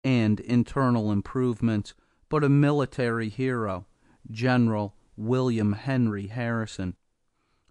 and internal improvements, but a military hero, General William Henry Harrison,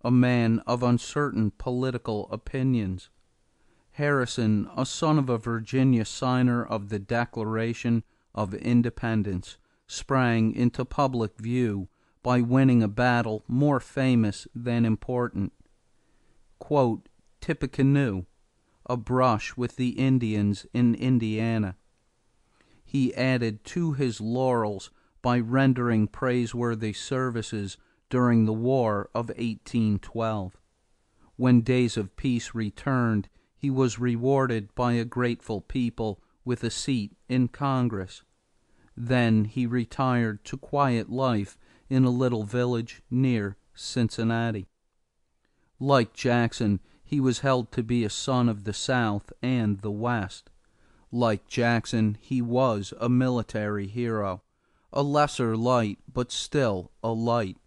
a man of uncertain political opinions. Harrison, a son of a Virginia signer of the Declaration of Independence, sprang into public view by winning a battle more famous than important. Quote, Tippecanoe, a brush with the Indians in Indiana. He added to his laurels by rendering praiseworthy services during the War of 1812. When days of peace returned, he was rewarded by a grateful people with a seat in Congress. Then he retired to quiet life in a little village near Cincinnati. Like Jackson, he was held to be a son of the South and the West. Like Jackson, he was a military hero, a lesser light, but still a light.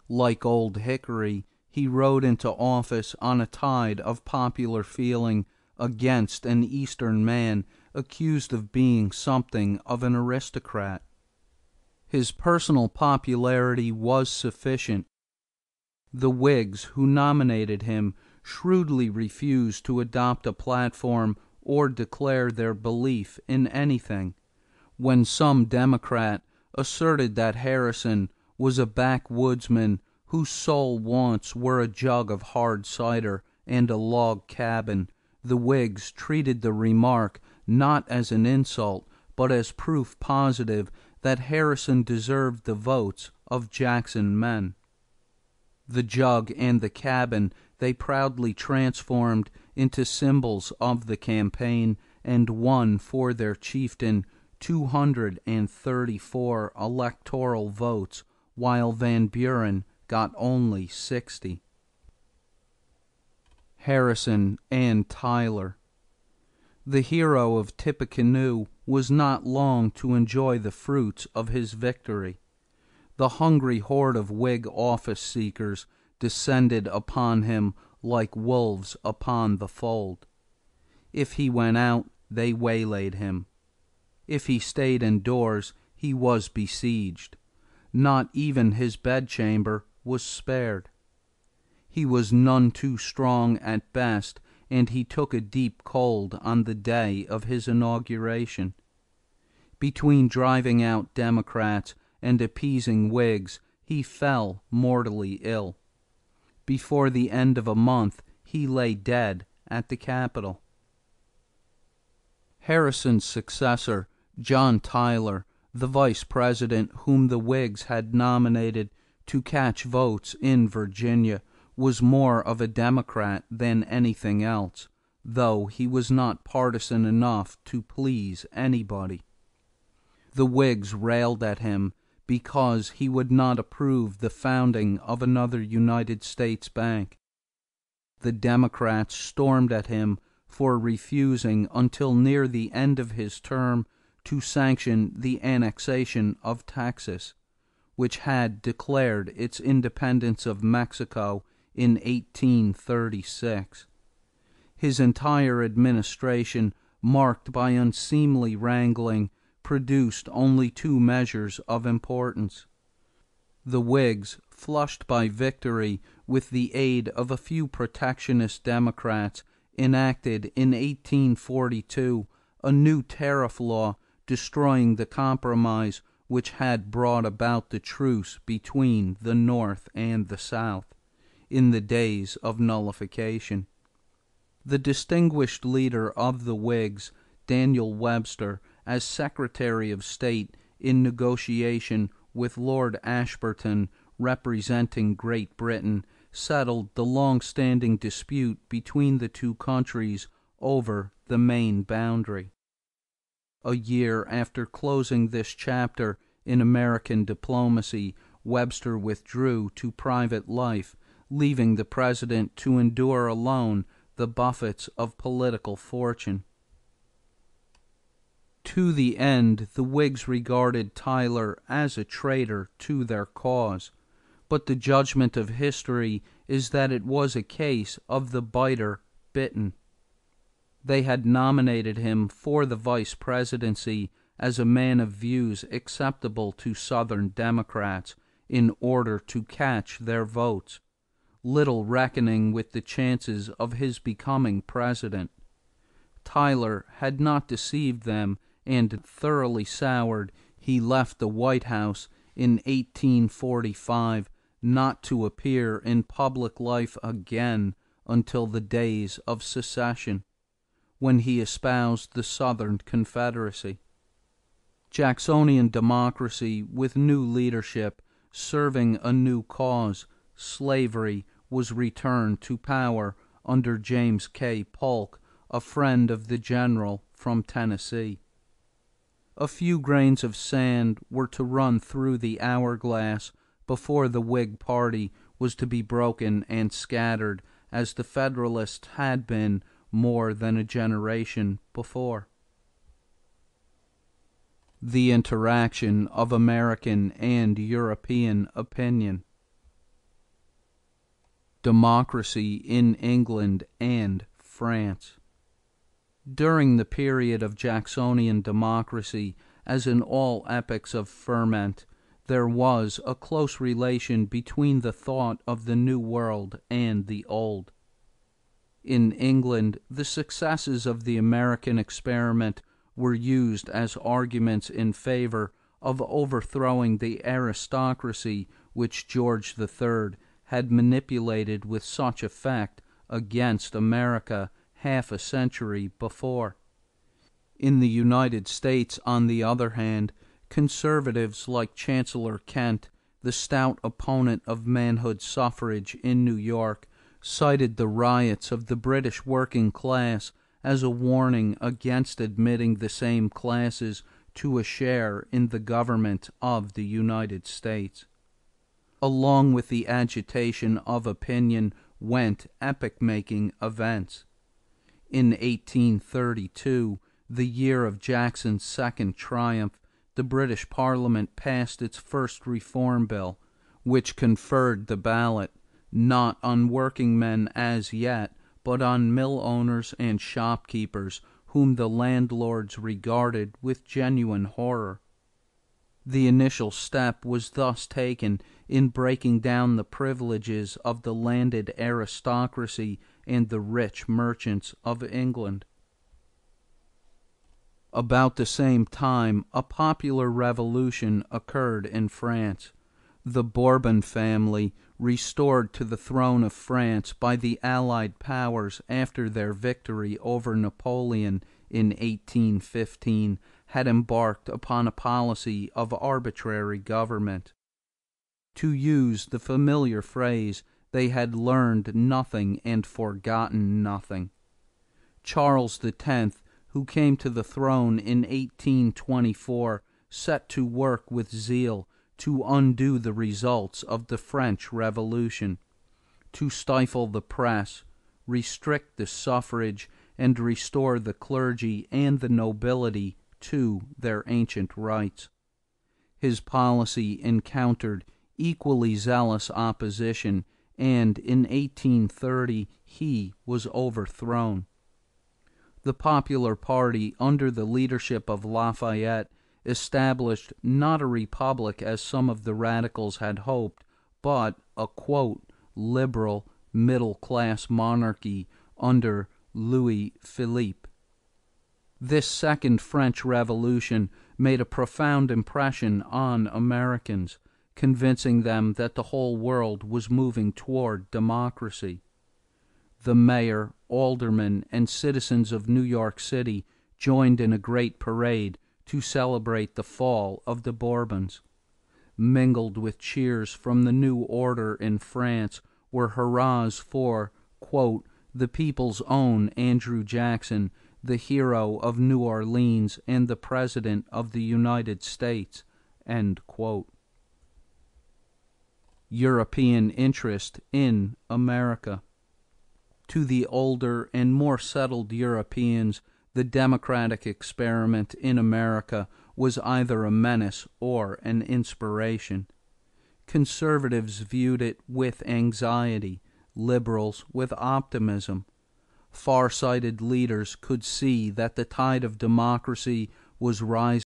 Like Old Hickory, he rode into office on a tide of popular feeling against an Eastern man accused of being something of an aristocrat. His personal popularity was sufficient. The Whigs who nominated him shrewdly refused to adopt a platform or declare their belief in anything. When some Democrat asserted that Harrison was a backwoodsman whose sole wants were a jug of hard cider and a log cabin, the Whigs treated the remark not as an insult, but as proof positive that Harrison deserved the votes of Jackson men. The jug and the cabin they proudly transformed into symbols of the campaign and won for their chieftain 234 electoral votes, while Van Buren got only 60. Harrison and Tyler. The hero of Tippecanoe was not long to enjoy the fruits of his victory. The hungry horde of Whig office-seekers descended upon him like wolves upon the fold. If he went out, they waylaid him. If he stayed indoors, he was besieged. Not even his bedchamber was spared. He was none too strong at best, and he took a deep cold on the day of his inauguration. Between driving out Democrats and appeasing Whigs, he fell mortally ill. Before the end of a month, he lay dead at the Capitol. Harrison's successor, John Tyler, the vice president whom the Whigs had nominated to catch votes in Virginia, was more of a Democrat than anything else, though he was not partisan enough to please anybody. The Whigs railed at him because he would not approve the founding of another United States bank. The Democrats stormed at him for refusing until near the end of his term to sanction the annexation of Texas, which had declared its independence of Mexico in 1836. His entire administration, marked by unseemly wrangling, produced only two measures of importance. The Whigs, flushed by victory with the aid of a few protectionist Democrats, enacted in 1842 a new tariff law destroying the compromise which had brought about the truce between the North and the South in the days of nullification. The distinguished leader of the Whigs, Daniel Webster, as Secretary of State in negotiation with Lord Ashburton representing Great Britain, settled the long-standing dispute between the two countries over the Maine boundary. A year after closing this chapter in American diplomacy, Webster withdrew to private life, leaving the president to endure alone the buffets of political fortune. To the end, the Whigs regarded Tyler as a traitor to their cause, but the judgment of history is that it was a case of the biter bitten. They had nominated him for the vice presidency as a man of views acceptable to Southern Democrats in order to catch their votes, little reckoning with the chances of his becoming president. Tyler had not deceived them, and thoroughly soured, he left the White House in 1845, not to appear in public life again until the days of secession, when he espoused the Southern Confederacy. Jacksonian democracy, with new leadership, serving a new cause, slavery, was returned to power under James K. Polk, a friend of the general from Tennessee. A few grains of sand were to run through the hourglass before the Whig Party was to be broken and scattered, as the Federalists had been more than a generation before. The interaction of American and European opinion. Democracy in England and France. During the period of Jacksonian democracy, as in all epochs of ferment, there was a close relation between the thought of the New World and the Old. In England, the successes of the American experiment were used as arguments in favor of overthrowing the aristocracy which George III had manipulated with such effect against America half a century before. In the United States, on the other hand, conservatives like Chancellor Kent, the stout opponent of manhood suffrage in New York, cited the riots of the British working class as a warning against admitting the same classes to a share in the government of the United States. Along with the agitation of opinion went epoch-making events. In 1832, the year of Jackson's second triumph, the British Parliament passed its first Reform Bill, which conferred the ballot, not on working men as yet, but on mill owners and shopkeepers, whom the landlords regarded with genuine horror. The initial step was thus taken in breaking down the privileges of the landed aristocracy and the rich merchants of England. About the same time, a popular revolution occurred in France. The Bourbon family, restored to the throne of France by the Allied powers after their victory over Napoleon in 1815, had embarked upon a policy of arbitrary government. To use the familiar phrase, they had learned nothing and forgotten nothing. Charles X, who came to the throne in 1824, set to work with zeal to undo the results of the French Revolution, to stifle the press, restrict the suffrage, and restore the clergy and the nobility to their ancient rights. His policy encountered equally zealous opposition, and in 1830 he was overthrown. The popular party, under the leadership of Lafayette, established not a republic as some of the radicals had hoped, but a, quote, liberal, middle-class monarchy under Louis Philippe. This second French Revolution made a profound impression on Americans, convincing them that the whole world was moving toward democracy. The mayor, aldermen, and citizens of New York City joined in a great parade to celebrate the fall of the Bourbons. Mingled with cheers from the new order in France were hurrahs for, quote, the people's own Andrew Jackson, the hero of New Orleans and the President of the United States, end quote. European interest in America. To the older and more settled Europeans, the democratic experiment in America was either a menace or an inspiration. Conservatives viewed it with anxiety, liberals with optimism. far-sighted leaders could see that the tide of democracy was rising